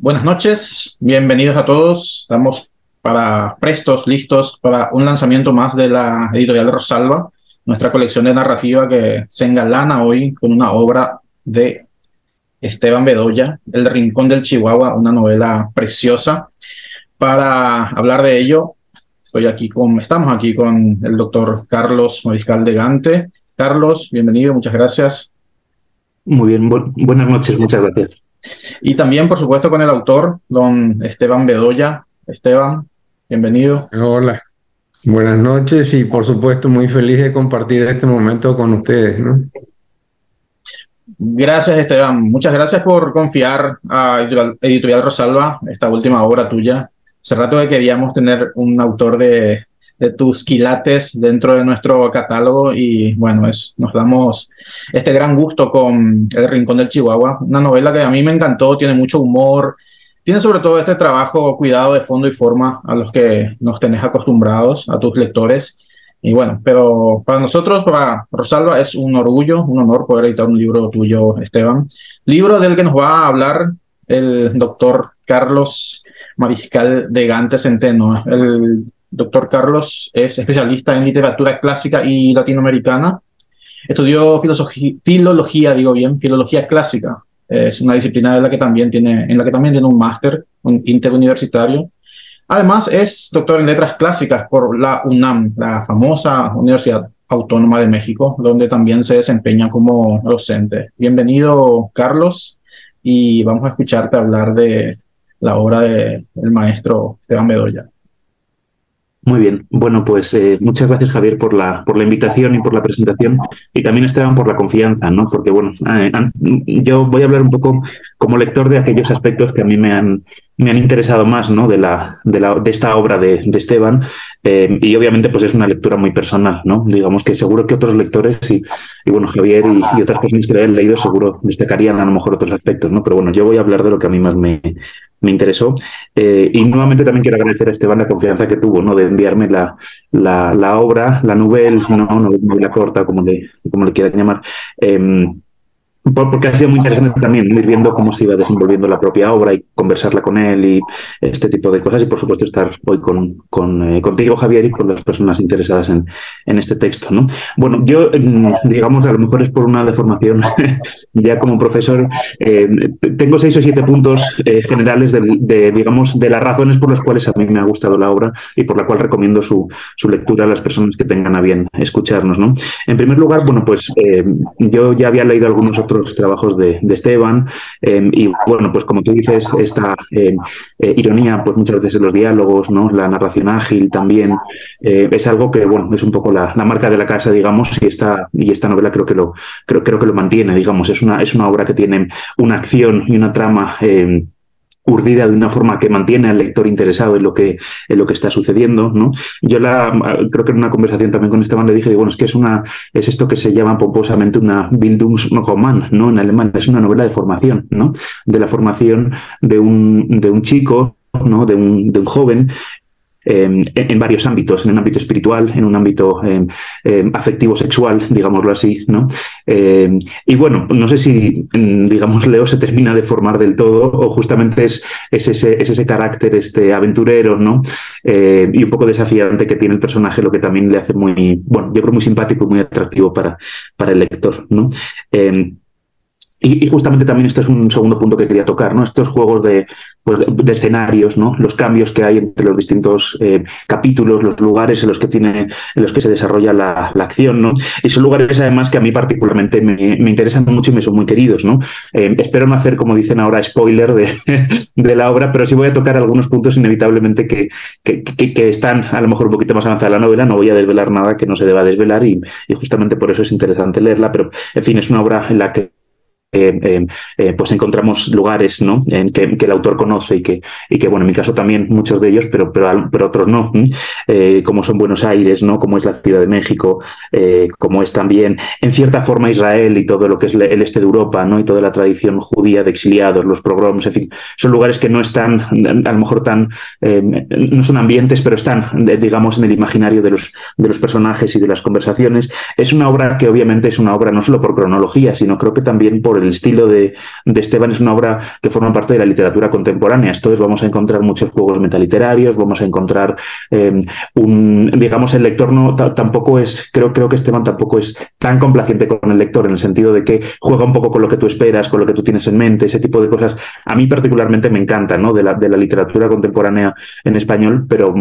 Buenas noches, bienvenidos a todos. Estamos listos para un lanzamiento más de la editorial Rosalba, nuestra colección de narrativa que se engalana hoy con una obra de Esteban Bedoya, El Rincón del Chihuahua, una novela preciosa. Para hablar de ello, estamos aquí con el doctor Carlos Mariscal de Gante. Carlos, bienvenido, muchas gracias. Muy bien, buenas noches, muchas gracias. Y también, por supuesto, con el autor, don Esteban Bedoya. Esteban, bienvenido. Hola, buenas noches y por supuesto muy feliz de compartir este momento con ustedes, ¿no? Gracias, Esteban. Muchas gracias por confiar a Editorial Rosalba esta última obra tuya. Hace rato que queríamos tener un autor de tus quilates dentro de nuestro catálogo y bueno, nos damos este gran gusto con El Rincón del Chihuahua, una novela que a mí me encantó, tiene mucho humor, tiene sobre todo este trabajo, cuidado de fondo y forma a los que nos tenés acostumbrados, a tus lectores. Y bueno, pero para nosotros, para Rosalba, es un orgullo, un honor poder editar un libro tuyo, Esteban. Libro del que nos va a hablar el doctor Carlos Mariscal de Gante Centeno. El doctor Carlos es especialista en literatura clásica y latinoamericana. Estudió filología clásica. Es una disciplina en la que también tiene un máster interuniversitario. Además, es doctor en letras clásicas por la UNAM, la famosa Universidad Autónoma de México, donde también se desempeña como docente. Bienvenido, Carlos, y vamos a escucharte hablar de la obra del maestro Esteban Bedoya. Muy bien, bueno, pues muchas gracias, Javier, por la invitación y por la presentación, y también, Esteban, por la confianza, ¿no? Porque, bueno, yo voy a hablar un poco como lector de aquellos aspectos que a mí me han interesado más, ¿no? de esta obra de Esteban, y obviamente pues es una lectura muy personal, ¿no? Digamos que seguro que otros lectores y bueno, Javier y otras personas que lo hayan leído seguro destacarían a lo mejor otros aspectos, ¿no? Pero bueno, yo voy a hablar de lo que a mí más me interesó, y nuevamente también quiero agradecer a Esteban la confianza que tuvo, ¿no? De enviarme la obra, la novela, ¿no? Novela corta, como le quieran llamar, porque ha sido muy interesante también ir viendo cómo se iba desenvolviendo la propia obra y conversarla con él y este tipo de cosas, y por supuesto estar hoy contigo, Javier, y con las personas interesadas en este texto, ¿no? Bueno, yo, digamos, a lo mejor es por una deformación ya como profesor, tengo 6 o 7 puntos generales digamos, de las razones por las cuales a mí me ha gustado la obra y por la cual recomiendo su lectura a las personas que tengan a bien escucharnos, ¿no? En primer lugar, bueno, pues yo ya había leído algunos otros trabajos de Esteban, y bueno, pues como tú dices, esta ironía, pues muchas veces en los diálogos, ¿no? La narración ágil también, es algo que, bueno, es un poco la marca de la casa, digamos, y esta novela creo que lo mantiene, digamos. Es una obra que tiene una acción y una trama urdida de una forma que mantiene al lector interesado en lo que está sucediendo, ¿no? Yo creo que en una conversación también con Esteban le dije, bueno, es que es esto que se llama pomposamente una Bildungsroman, ¿no? En alemán es una novela de formación, ¿no? De la formación de un chico, ¿no? De un joven, en varios ámbitos, en un ámbito espiritual, en un ámbito afectivo-sexual, digámoslo así, ¿no? Y bueno, no sé si, digamos, Leo se termina de formar del todo o justamente es ese carácter aventurero, ¿no? Y un poco desafiante que tiene el personaje, lo que también le hace muy, bueno, yo creo muy simpático y muy atractivo para el lector, ¿no? Y justamente también este es un segundo punto que quería tocar, ¿no? Estos juegos de escenarios, ¿no? Los cambios que hay entre los distintos capítulos, los lugares en los que se desarrolla la acción, ¿no? Y son lugares, además, que a mí particularmente me interesan mucho y me son muy queridos, ¿no? Espero no hacer, como dicen ahora, spoiler de la obra, pero sí voy a tocar algunos puntos inevitablemente que están a lo mejor un poquito más avanzada la novela. No voy a desvelar nada que no se deba desvelar y justamente por eso es interesante leerla, pero en fin, es una obra en la que pues encontramos lugares, ¿no? que el autor conoce y que, bueno, en mi caso también muchos de ellos, pero otros no, como son Buenos Aires, ¿no? Como es la Ciudad de México, como es también en cierta forma Israel y todo lo que es el este de Europa, ¿no? Y toda la tradición judía de exiliados, los pogroms, en fin, son lugares que no están a lo mejor no son ambientes, pero están, digamos, en el imaginario de los personajes y de las conversaciones. Es una obra que obviamente es una obra no solo por cronología, sino creo que también por El estilo de Esteban es una obra que forma parte de la literatura contemporánea. Entonces vamos a encontrar muchos juegos metaliterarios, vamos a encontrar digamos, el lector tampoco es, creo que Esteban tampoco es tan complaciente con el lector, en el sentido de que juega un poco con lo que tú esperas, con lo que tú tienes en mente, ese tipo de cosas. A mí particularmente me encanta, ¿no? De la literatura contemporánea en español, pero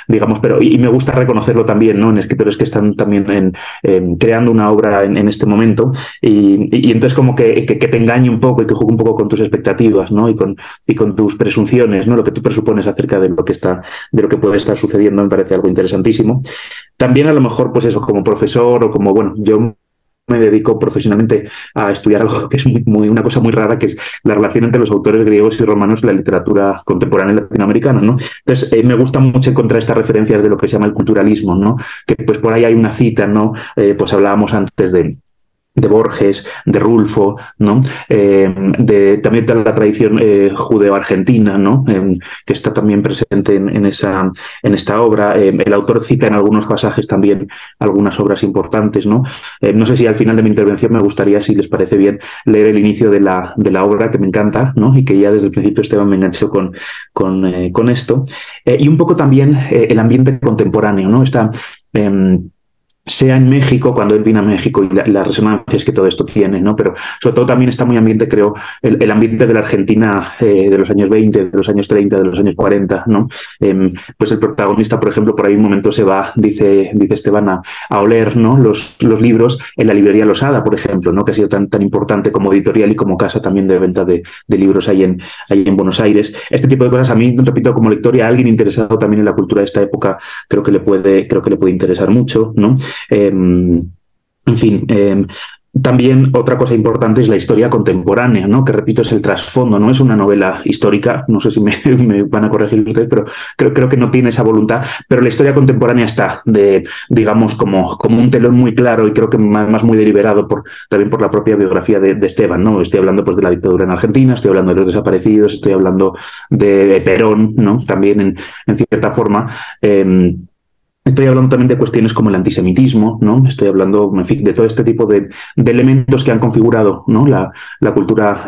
digamos, y me gusta reconocerlo también, ¿no? En escritores que están también creando una obra en este momento, y entonces como que te engañe un poco y que juegue un poco con tus expectativas, ¿no? Y con tus presunciones, ¿no? Lo que tú presupones acerca de lo que puede estar sucediendo, me parece algo interesantísimo. También a lo mejor, pues eso, como profesor o como, bueno, yo me dedico profesionalmente a estudiar algo que es una cosa muy rara, que es la relación entre los autores griegos y romanos en la literatura contemporánea latinoamericana, ¿no? Entonces, me gusta mucho encontrar estas referencias de lo que se llama el culturalismo, ¿no? Que pues por ahí hay una cita, ¿no? Pues hablábamos antes de Borges, de Rulfo, ¿no? También de la tradición judeo-argentina, ¿no? Que está también presente en esta obra. El autor cita en algunos pasajes también algunas obras importantes, ¿no? No sé si al final de mi intervención me gustaría, si les parece bien, leer el inicio de la obra, que me encanta, ¿no? Y que ya desde el principio Esteban me enganchó con esto. Y un poco también el ambiente contemporáneo, ¿no? Sea en México, cuando él vino a México, y las resonancias que todo esto tiene, ¿no? Pero sobre todo también está muy ambiente, creo, el ambiente de la Argentina de los años 20, de los años 30, de los años 40, ¿no? Pues el protagonista, por ejemplo, por ahí un momento se va, dice Esteban, a oler, ¿no? Los libros en la librería Losada, por ejemplo, ¿no? Que ha sido tan importante como editorial y como casa también de venta de libros ahí en Buenos Aires. Este tipo de cosas a mí, repito, como lector y a alguien interesado también en la cultura de esta época, creo que le puede interesar mucho, ¿no? En fin, también otra cosa importante es la historia contemporánea, ¿no? Que repito, es el trasfondo, no es una novela histórica, no sé si me van a corregir ustedes, pero creo que no tiene esa voluntad, pero la historia contemporánea está, digamos, como un telón muy claro, y creo que más muy deliberado también por la propia biografía de Esteban, ¿no? Estoy hablando pues de la dictadura en Argentina, estoy hablando de los desaparecidos, estoy hablando de Perón, ¿no? También en cierta forma. Estoy hablando también de cuestiones como el antisemitismo, ¿no? Estoy hablando, en fin, de todo este tipo de elementos que han configurado, ¿no? La cultura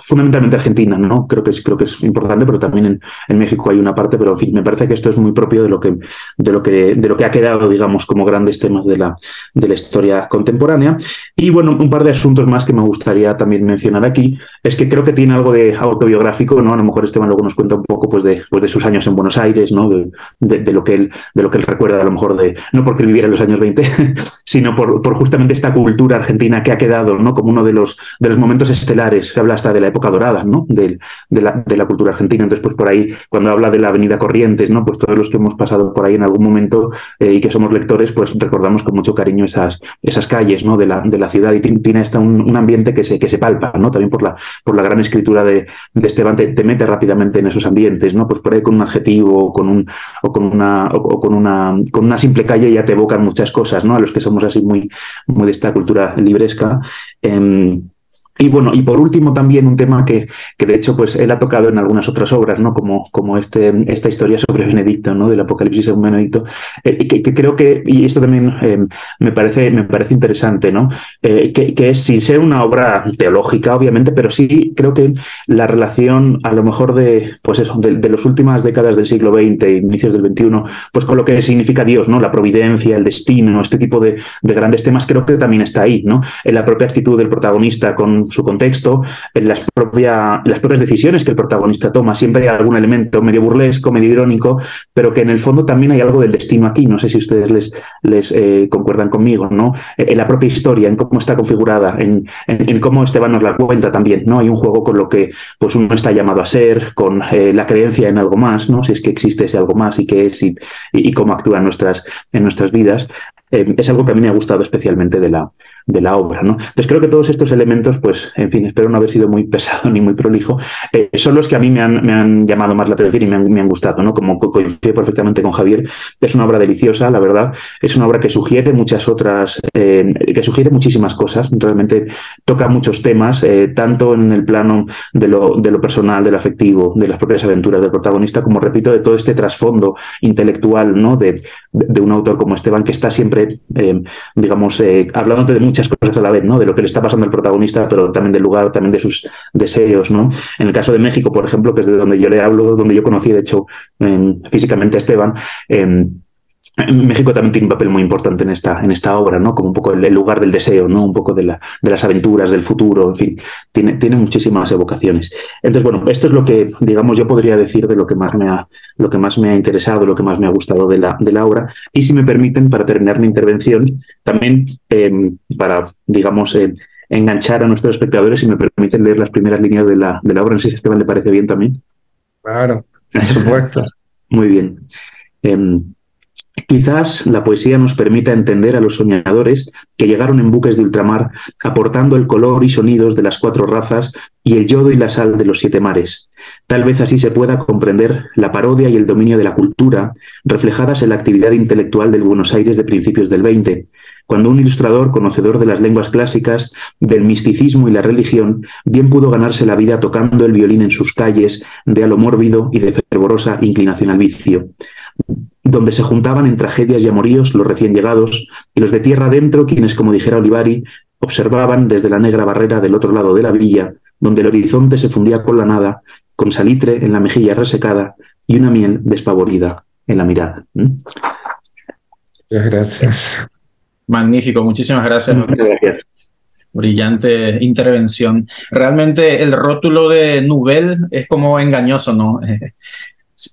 fundamentalmente argentina, ¿no? Creo que es importante, pero también en México hay una parte, pero en fin, me parece que esto es muy propio de lo que ha quedado, digamos, como grandes temas de la historia contemporánea. Y bueno, un par de asuntos más que me gustaría también mencionar aquí, es que creo que tiene algo de autobiográfico, ¿no? A lo mejor Esteban luego nos cuenta un poco pues de sus años en Buenos Aires, ¿no? De lo que él recuerda, a lo mejor no porque él viviera en los años 20, sino por justamente esta cultura argentina que ha quedado, ¿no? Como uno de los momentos estelares. Se habla hasta de la época dorada, ¿no? De la cultura argentina. Entonces, pues por ahí, cuando habla de la Avenida Corrientes, ¿no? Pues todos los que hemos pasado por ahí en algún momento y que somos lectores, pues recordamos con mucho cariño esas calles, ¿no? de la ciudad, y tiene hasta un ambiente que se palpa, ¿no? También por la gran escritura de Esteban, te mete rápidamente en esos ambientes, ¿no? Pues por ahí con un adjetivo o con una simple calle ya te evocan muchas cosas, ¿no? A los que somos así muy de esta cultura libresca. Y bueno, y por último también un tema que de hecho pues él ha tocado en algunas otras obras, ¿no? Como esta historia sobre Benedicto, ¿no? Del Apocalipsis según Benedicto, que creo que, y esto también me parece interesante, ¿no? Que es, sin ser una obra teológica, obviamente, pero sí creo que la relación a lo mejor de las últimas décadas del siglo XX e inicios del XXI, pues con lo que significa Dios, ¿no? La providencia, el destino, este tipo de grandes temas, creo que también está ahí, ¿no? En la propia actitud del protagonista con su contexto, en las propias decisiones que el protagonista toma. Siempre hay algún elemento medio burlesco, medio irónico, pero que en el fondo también hay algo del destino aquí. No sé si ustedes les concuerdan conmigo, ¿no? En la propia historia, en cómo está configurada, en cómo Esteban nos la cuenta también, ¿no? Hay un juego con lo que pues uno está llamado a ser, con la creencia en algo más, ¿no? Si es que existe ese algo más y qué es y cómo actúa en nuestras vidas. Es algo que a mí me ha gustado especialmente de la obra, ¿no? Entonces creo que todos estos elementos, pues, en fin, espero no haber sido muy pesado ni muy prolijo, son los que a mí me han llamado más la atención y me han gustado, ¿no? Como coincido perfectamente con Javier, es una obra deliciosa, la verdad, es una obra que sugiere que sugiere muchísimas cosas, realmente toca muchos temas, tanto en el plano de lo personal, de lo afectivo, de las propias aventuras del protagonista, como repito, de todo este trasfondo intelectual, ¿no? De un autor como Esteban, que está siempre, digamos, hablándote de muchas cosas a la vez, ¿no? De lo que le está pasando al protagonista, pero también del lugar, también de sus deseos, ¿no? En el caso de México, por ejemplo, que es de donde yo le hablo, donde yo conocí, de hecho, físicamente a Esteban, México también tiene un papel muy importante en esta obra, ¿no? Como un poco el lugar del deseo, ¿no? Un poco de las aventuras, del futuro, en fin, tiene muchísimas evocaciones. Entonces, bueno, esto es lo que, digamos, yo podría decir de lo que más me ha interesado, lo que más me ha gustado de la obra. Y si me permiten, para terminar mi intervención, también para, digamos, enganchar a nuestros espectadores, si me permiten leer las primeras líneas de la obra, no sé si a Esteban le parece bien también. Claro, por supuesto. Muy bien. Quizás la poesía nos permita entender a los soñadores que llegaron en buques de ultramar, aportando el color y sonidos de las 4 razas y el yodo y la sal de los 7 mares. Tal vez así se pueda comprender la parodia y el dominio de la cultura reflejadas en la actividad intelectual del Buenos Aires de principios del XX, cuando un ilustrador conocedor de las lenguas clásicas, del misticismo y la religión, bien pudo ganarse la vida tocando el violín en sus calles de halo mórbido y de fervorosa inclinación al vicio, donde se juntaban en tragedias y amoríos los recién llegados y los de tierra adentro, quienes, como dijera Olivari, observaban desde la negra barrera del otro lado de la villa, donde el horizonte se fundía con la nada, con salitre en la mejilla resecada y una miel despavorida en la mirada. Muchas gracias. Magnífico, muchísimas gracias. Muchas gracias. Brillante intervención. Realmente el rótulo de nouvelle es como engañoso, ¿no?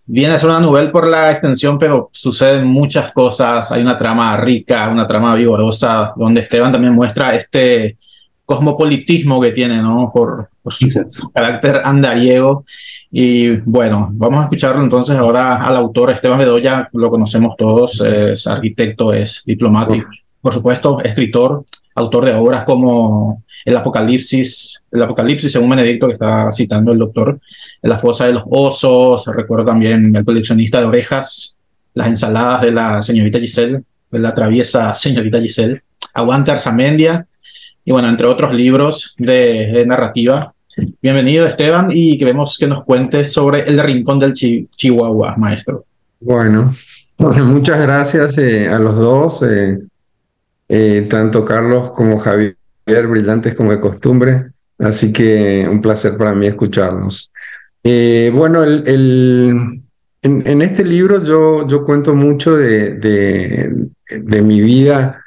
Viene a ser una novela por la extensión, pero suceden muchas cosas. Hay una trama rica, una trama vigorosa, donde Esteban también muestra este cosmopolitismo que tiene, ¿no? Por su carácter andariego. Y bueno, vamos a escucharlo entonces ahora al autor Esteban Bedoya. Lo conocemos todos, es arquitecto, es diplomático, por supuesto, escritor, autor de obras como el Apocalipsis según Benedicto, que está citando el doctor, La fosa de los osos. Recuerdo también El coleccionista de orejas, Las ensaladas de la señorita Giselle, de la traviesa señorita Giselle, Aguante Arzamendia, y bueno, entre otros libros de narrativa. Bienvenido, Esteban, y queremos que nos cuentes sobre El Rincón del Chihuahua, maestro. Bueno, muchas gracias a los dos, tanto Carlos como Javier, brillantes como de costumbre, así que un placer para mí escucharlos. Bueno, en este libro yo cuento mucho de mi vida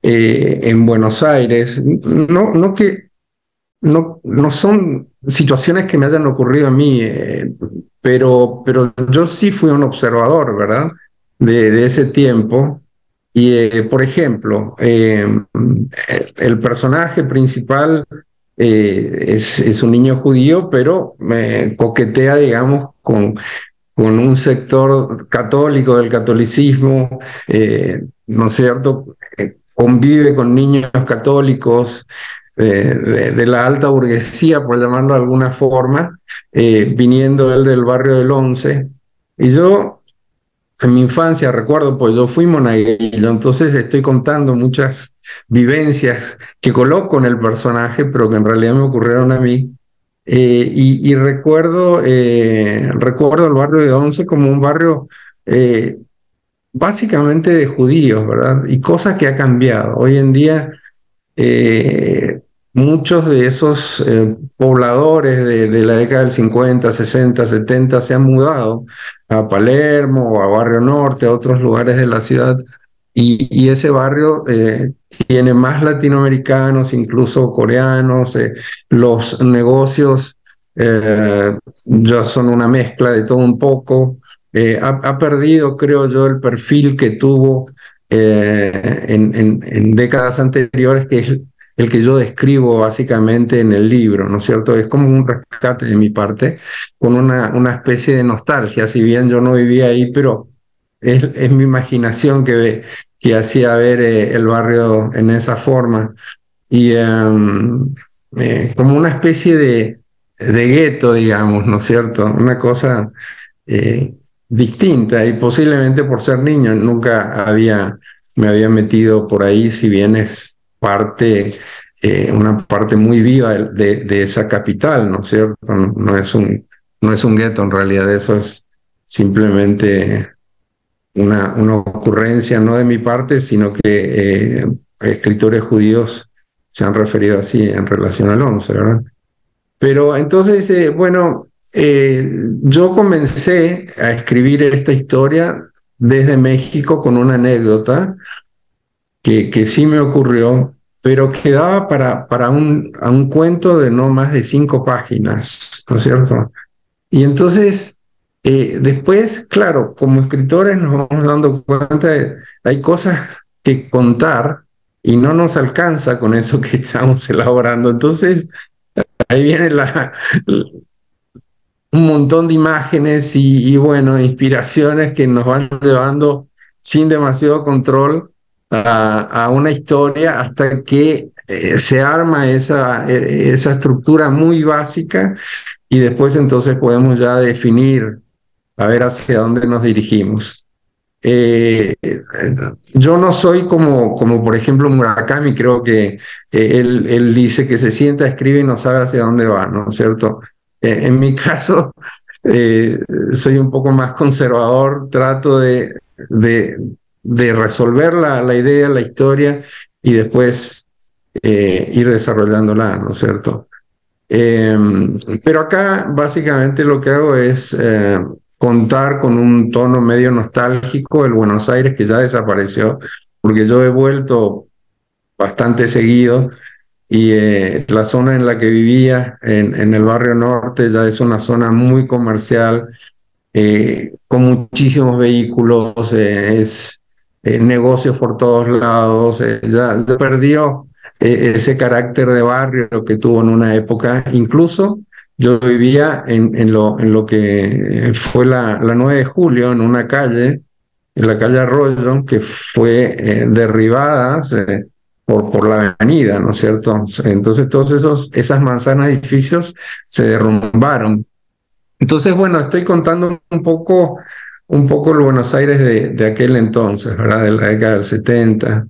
en Buenos Aires. No son situaciones que me hayan ocurrido a mí, pero yo sí fui un observador, ¿verdad? De ese tiempo. Y, por ejemplo, el personaje principal es un niño judío, pero coquetea, digamos, con un sector católico del catolicismo, ¿no es cierto? Convive con niños católicos de la alta burguesía, por llamarlo de alguna forma, viniendo él del barrio del Once. Y yo, en mi infancia, recuerdo, pues yo fui monaguillo, entonces estoy contando muchas vivencias que coloco en el personaje, pero que en realidad me ocurrieron a mí. Y recuerdo el barrio de Once como un barrio básicamente de judíos, ¿verdad? Y cosas que ha cambiado. Hoy en día muchos de esos pobladores de la década del 50, 60, 70 se han mudado a Palermo o a Barrio Norte, a otros lugares de la ciudad, y ese barrio tiene más latinoamericanos, incluso coreanos. Los negocios ya son una mezcla de todo un poco. Ha perdido, creo yo, el perfil que tuvo en décadas anteriores, que es el que yo describo básicamente en el libro, ¿no es cierto? Es como un rescate de mi parte, con una especie de nostalgia, si bien yo no vivía ahí, pero es mi imaginación que hacía ver el barrio en esa forma. Y como una especie de gueto, digamos, ¿no es cierto? Una cosa distinta, y posiblemente por ser niño nunca me había metido por ahí, si bien es una parte muy viva de esa capital, ¿no es cierto? No es un gueto, en realidad eso es simplemente una ocurrencia no de mi parte, sino que escritores judíos se han referido así en relación al 11, ¿verdad? Pero entonces, bueno, yo comencé a escribir esta historia desde México con una anécdota que sí me ocurrió, pero que daba para un cuento de no más de 5 páginas, ¿no es cierto? Y entonces, después, claro, como escritores nos vamos dando cuenta de hay cosas que contar y no nos alcanza con eso que estamos elaborando. Entonces, ahí viene un montón de imágenes y bueno, inspiraciones que nos van llevando sin demasiado control a una historia hasta que se arma esa estructura muy básica y después entonces podemos ya definir a ver hacia dónde nos dirigimos. Eh, yo no soy como por ejemplo Murakami, creo que él dice que se sienta, escribe y no sabe hacia dónde va, ¿no es cierto? En mi caso, eh, soy un poco más conservador, trato de, de resolver la idea, la historia y después ir desarrollándola, ¿no es cierto? Eh, pero acá básicamente lo que hago es contar con un tono medio nostálgico el Buenos Aires que ya desapareció, porque yo he vuelto bastante seguido y la zona en la que vivía, en el barrio norte, ya es una zona muy comercial, con muchísimos vehículos, es negocios por todos lados, ya perdió ese carácter de barrio que tuvo en una época. Incluso yo vivía en lo que fue la 9 de julio, en una calle, en la calle Arroyo, que fue derribada por la avenida, ¿no es cierto? Entonces todos esas manzanas de edificios se derrumbaron. Entonces, bueno, estoy contando un poco el Buenos Aires de aquel entonces, ¿verdad? De la década del 70,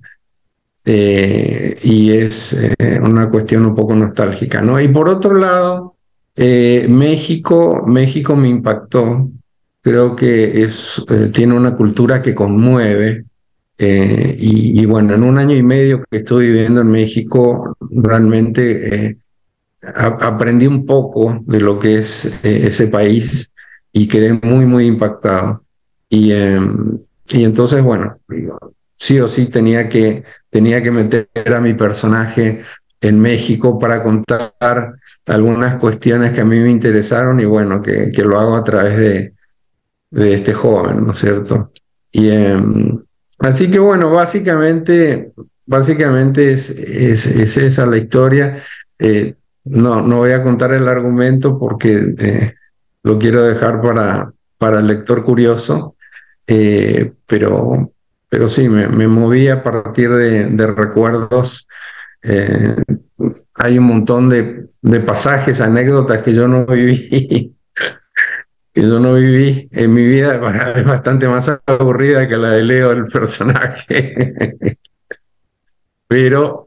y es una cuestión un poco nostálgica, ¿no? Y por otro lado, México me impactó, creo que tiene una cultura que conmueve, y bueno, en un año y medio que estuve viviendo en México, realmente aprendí un poco de lo que es ese país y quedé muy impactado. Y entonces, bueno, sí o sí tenía que meter a mi personaje en México para contar algunas cuestiones que a mí me interesaron y bueno, que lo hago a través de este joven, ¿no es cierto? Y así que bueno, básicamente es esa la historia. No voy a contar el argumento porque lo quiero dejar para el lector curioso, pero sí, me moví a partir de recuerdos. Eh, Hay un montón de pasajes, anécdotas que yo no viví, que yo no viví en mi vida, es bastante más aburrida que la de Leo, el personaje. Pero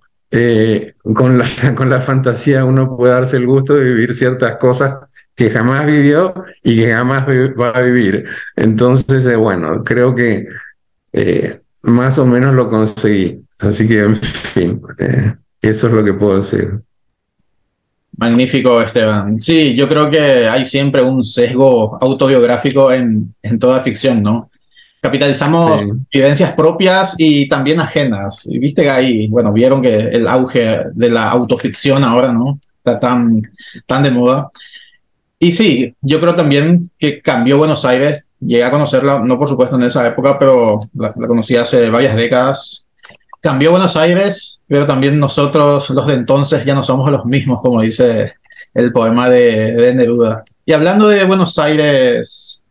con la fantasía uno puede darse el gusto de vivir ciertas cosas que jamás vivió y que jamás va a vivir. Entonces, bueno, creo que más o menos lo conseguí. Así que, en fin, eso es lo que puedo decir. Magnífico, Esteban. Sí, yo creo que hay siempre un sesgo autobiográfico en toda ficción, ¿no? Capitalizamos Sí, vivencias propias y también ajenas. Y viste que ahí, bueno, vieron que el auge de la autoficción ahora, ¿no? Está tan de moda. Y sí, yo creo también que cambió Buenos Aires. Llegué a conocerla, no por supuesto en esa época, pero la conocí hace varias décadas. Cambió Buenos Aires, pero también nosotros, los de entonces, ya no somos los mismos, como dice el poema de Neruda. Y hablando de Buenos Aires,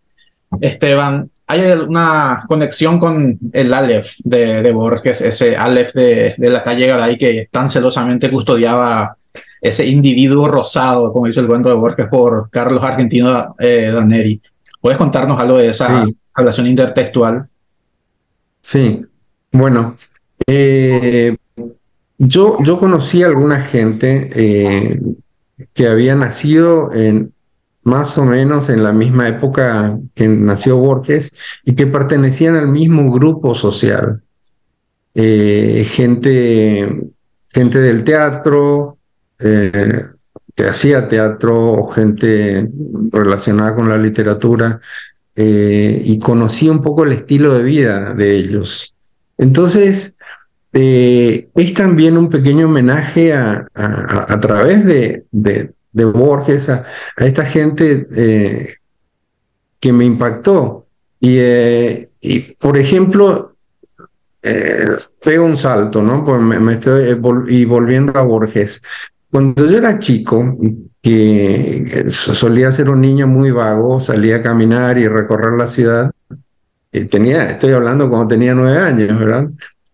Esteban, ¿hay alguna conexión con el Aleph de Borges, ese Aleph de la calle Garay que tan celosamente custodiaba ese individuo rosado, como dice el cuento de Borges, por Carlos Argentino Daneri? ¿Puedes contarnos algo de esa sí, relación intertextual? sí. Bueno, eh, yo conocí a alguna gente que había nacido más o menos en la misma época que nació Borges y que pertenecían al mismo grupo social. gente del teatro, que hacía teatro, o gente relacionada con la literatura, y conocí un poco el estilo de vida de ellos. Entonces, es también un pequeño homenaje a través de Borges, a esta gente que me impactó. Y por ejemplo, pego un salto, ¿no? Pues me estoy y volviendo a Borges. Cuando yo era chico, que solía ser un niño muy vago, salía a caminar y recorrer la ciudad, estoy hablando cuando tenía 9 años, ¿verdad?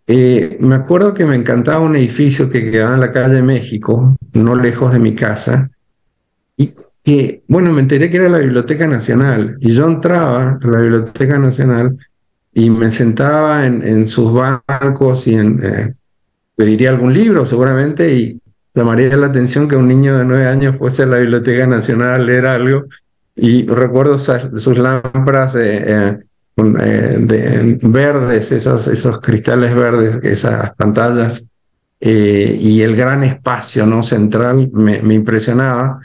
Me acuerdo que me encantaba un edificio que quedaba en la calle México, no lejos de mi casa, y que, bueno, me enteré que era la Biblioteca Nacional, y yo entraba a la Biblioteca Nacional y me sentaba en sus bancos y pediría algún libro seguramente, y llamaría la atención que un niño de 9 años fuese a la Biblioteca Nacional a leer algo. Y recuerdo sus lámparas verdes, esos cristales verdes, esas pantallas, y el gran espacio, ¿no?, central me impresionaba.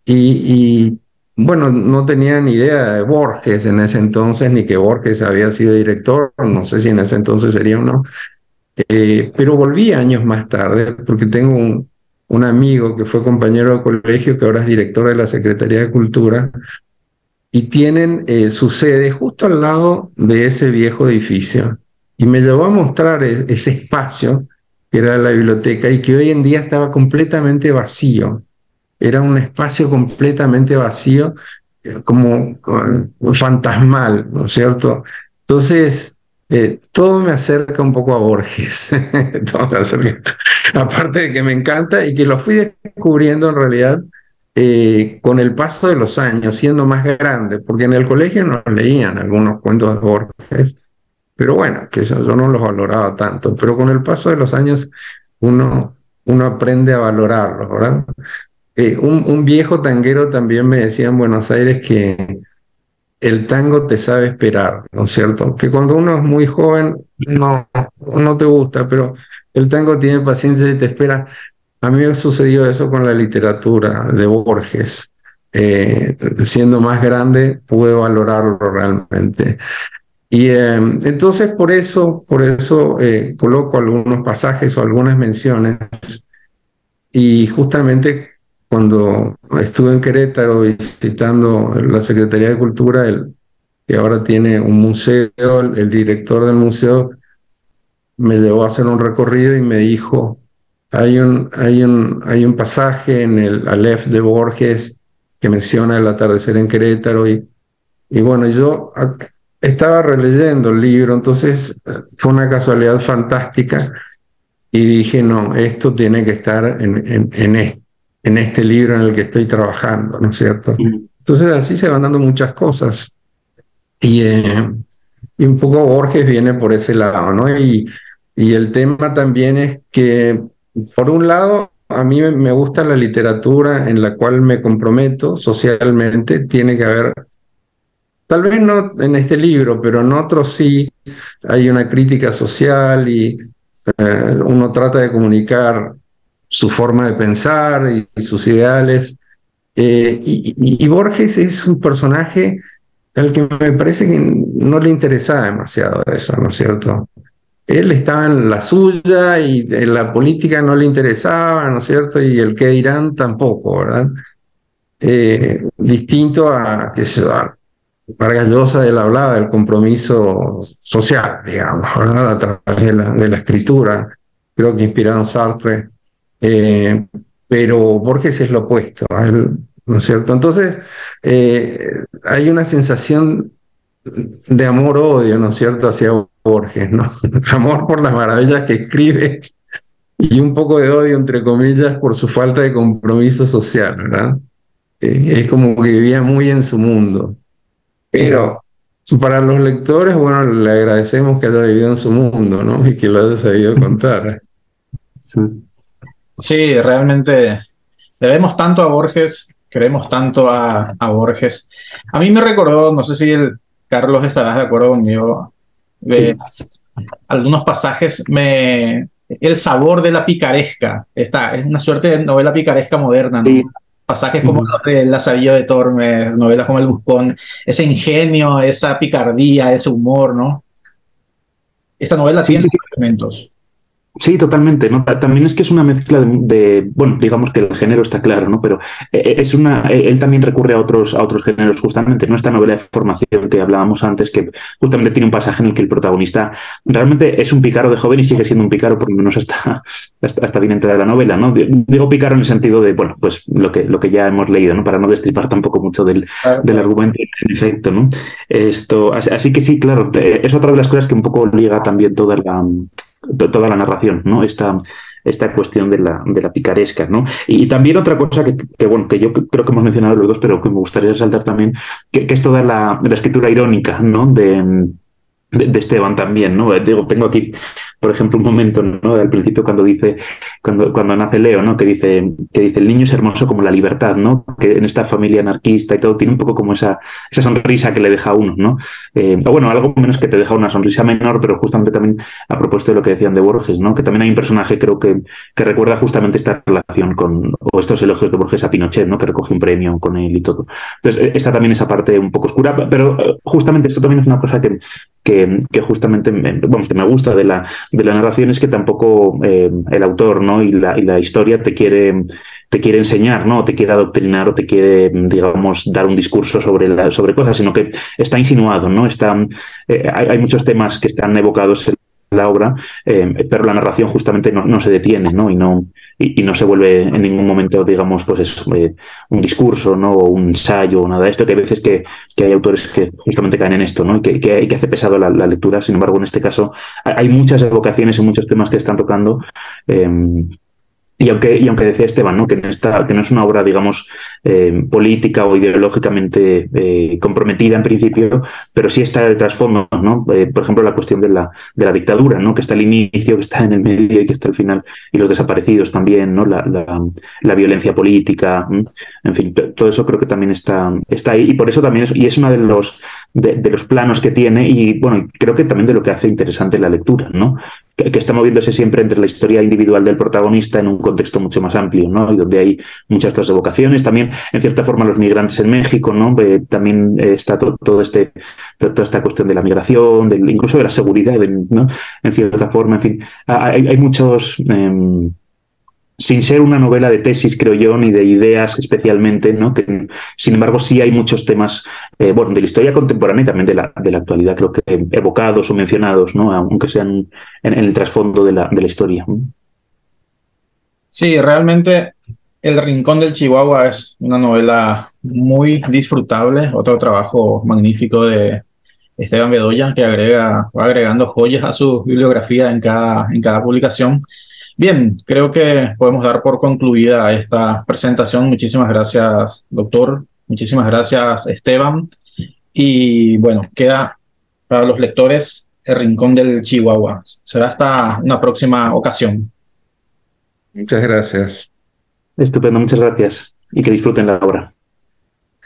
Y bueno, no tenía ni idea de Borges en ese entonces, ni que Borges había sido director, no sé si en ese entonces sería o no. Pero volví años más tarde, porque tengo un amigo que fue compañero de colegio, que ahora es director de la Secretaría de Cultura, y tienen su sede justo al lado de ese viejo edificio. Y me llevó a mostrar ese espacio, que era la biblioteca, y que hoy en día estaba completamente vacío. Era un espacio completamente vacío, como fantasmal, ¿no es cierto? Entonces, todo me acerca un poco a Borges. Todo me acerca. Aparte de que me encanta y que lo fui descubriendo en realidad con el paso de los años, siendo más grande, porque en el colegio nos leían algunos cuentos de Borges, pero bueno, que eso, yo no los valoraba tanto, pero con el paso de los años uno aprende a valorarlos, ¿verdad? Un viejo tanguero también me decía en Buenos Aires que el tango te sabe esperar, ¿no es cierto? Que cuando uno es muy joven no te gusta, pero el tango tiene paciencia y te espera. A mí me sucedió eso con la literatura de Borges. Siendo más grande pude valorarlo realmente. Y entonces por eso coloco algunos pasajes o algunas menciones. Y justamente cuando estuve en Querétaro visitando la Secretaría de Cultura, que ahora tiene un museo, el director del museo me llevó a hacer un recorrido y me dijo, hay un pasaje en el Aleph de Borges que menciona el atardecer en Querétaro, y bueno, yo estaba releyendo el libro, entonces fue una casualidad fantástica. Y dije, no, esto tiene que estar en este libro en el que estoy trabajando, ¿no es cierto? Entonces así se van dando muchas cosas. Y un poco Borges viene por ese lado, ¿no? Y el tema también es que, por un lado, a mí me gusta la literatura en la cual me comprometo socialmente. Tiene que haber, tal vez no en este libro, pero en otros sí, hay una crítica social y uno trata de comunicar su forma de pensar y sus ideales. Y Borges es un personaje al que me parece que no le interesaba demasiado eso, ¿no es cierto? Él estaba en la suya y en la política no le interesaba, ¿no es cierto? Y el qué dirán tampoco, ¿verdad? Distinto a, qué sé yo, Vargas Llosa, él hablaba del compromiso social, digamos, ¿verdad? A través de la escritura, creo que inspirado en Sartre, pero Borges es lo opuesto a él, ¿no es cierto? Entonces, hay una sensación de amor-odio, ¿no es cierto?, hacia Borges, ¿no? Amor por las maravillas que escribe y un poco de odio, entre comillas, por su falta de compromiso social, ¿verdad? Es como que vivía muy en su mundo. Pero para los lectores, bueno, le agradecemos que haya vivido en su mundo, ¿no? Y que lo haya sabido contar. Sí. Sí, realmente debemos tanto a Borges, queremos tanto a Borges. A mí me recordó, no sé si Carlos estarás de acuerdo conmigo, Sí. algunos pasajes, el sabor de la picaresca, es una suerte de novela picaresca moderna, ¿no? Sí. Pasajes como los de Lazarillo de Tormes, novelas como El Buscón, ese ingenio, esa picardía, ese humor, ¿no? Esta novela Sí, tiene sí, elementos. sí, totalmente, ¿no? También es que es una mezcla bueno, digamos que el género está claro, ¿no? Pero él también recurre a otros géneros, justamente, ¿no? Esta novela de formación que hablábamos antes, que justamente tiene un pasaje en el que el protagonista realmente es un pícaro de joven y sigue siendo un pícaro, por lo menos hasta bien entrada la novela, ¿no? Digo pícaro en el sentido de, bueno, pues lo que ya hemos leído, ¿no? Para no destripar tampoco mucho del argumento, en efecto, ¿no? Así que sí, claro, es otra de las cosas que un poco liga también toda la narración, ¿no? Esta cuestión de la picaresca, ¿no? Y también otra cosa bueno, que yo creo que hemos mencionado los dos, pero que me gustaría resaltar también, que es toda la escritura irónica, ¿no? De Esteban también, ¿no? Digo, tengo aquí, por ejemplo, un momento, ¿no? Al principio cuando nace Leo, ¿no? Que dice el niño es hermoso como la libertad, ¿no? Que en esta familia anarquista y todo tiene un poco como esa sonrisa que le deja a uno, ¿no? O bueno, algo menos que te deja una sonrisa menor, pero justamente también a propósito de lo que decían de Borges, ¿no? Que también hay un personaje, creo que recuerda justamente esta relación o estos elogios de Borges a Pinochet, ¿no? Que recoge un premio con él y todo. Entonces, está también esa parte un poco oscura, pero justamente esto también es una cosa que justamente que me gusta de la narración, es que tampoco el autor, ¿no? y la historia te quiere enseñar, ¿no? O te quiere adoctrinar o te quiere, digamos, dar un discurso sobre cosas, sino que está insinuado, ¿no? Hay muchos temas que están evocados en la obra, pero la narración justamente no se detiene, ¿no? Y no se vuelve en ningún momento, digamos, pues eso, un discurso, ¿no? O un ensayo o nada de esto, que hay veces que hay autores que justamente caen en esto, ¿no? Y que hace pesado la lectura. Sin embargo, en este caso hay muchas evocaciones y muchos temas que están tocando. Y aunque decía Esteban, ¿no? Que no es una obra, digamos, política o ideológicamente comprometida en principio, pero sí está de trasfondo, ¿no? Por ejemplo, la cuestión de la dictadura, ¿no? Que está al inicio, que está en el medio y que está al final, y los desaparecidos también, ¿no? La violencia política, en fin, todo eso creo que también está ahí, y por eso también es uno de los planos que tiene, y bueno, creo que también de lo que hace interesante la lectura, ¿no? Que está moviéndose siempre entre la historia individual del protagonista en un contexto mucho más amplio, ¿no? Y donde hay muchas otras evocaciones. También, en cierta forma, los migrantes en México, ¿no? También está toda esta cuestión de la migración, incluso de la seguridad, ¿no? En cierta forma, en fin. Hay muchos... sin ser una novela de tesis, creo yo, ni de ideas especialmente, ¿no? Que, sin embargo, sí hay muchos temas, bueno, de la historia contemporánea y también de la actualidad, creo que evocados o mencionados, ¿no? Aunque sean en el trasfondo de la historia. Sí, realmente El Rincón del Chihuahua es una novela muy disfrutable, otro trabajo magnífico de Esteban Bedoya, que va agregando joyas a su bibliografía en cada publicación. Bien, creo que podemos dar por concluida esta presentación. Muchísimas gracias, doctor. Muchísimas gracias, Esteban. Y bueno, queda para los lectores El Rincón del Chihuahua. Será hasta una próxima ocasión. Muchas gracias. Estupendo, muchas gracias. Y que disfruten la obra.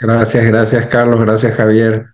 Gracias, Carlos, gracias, Javier.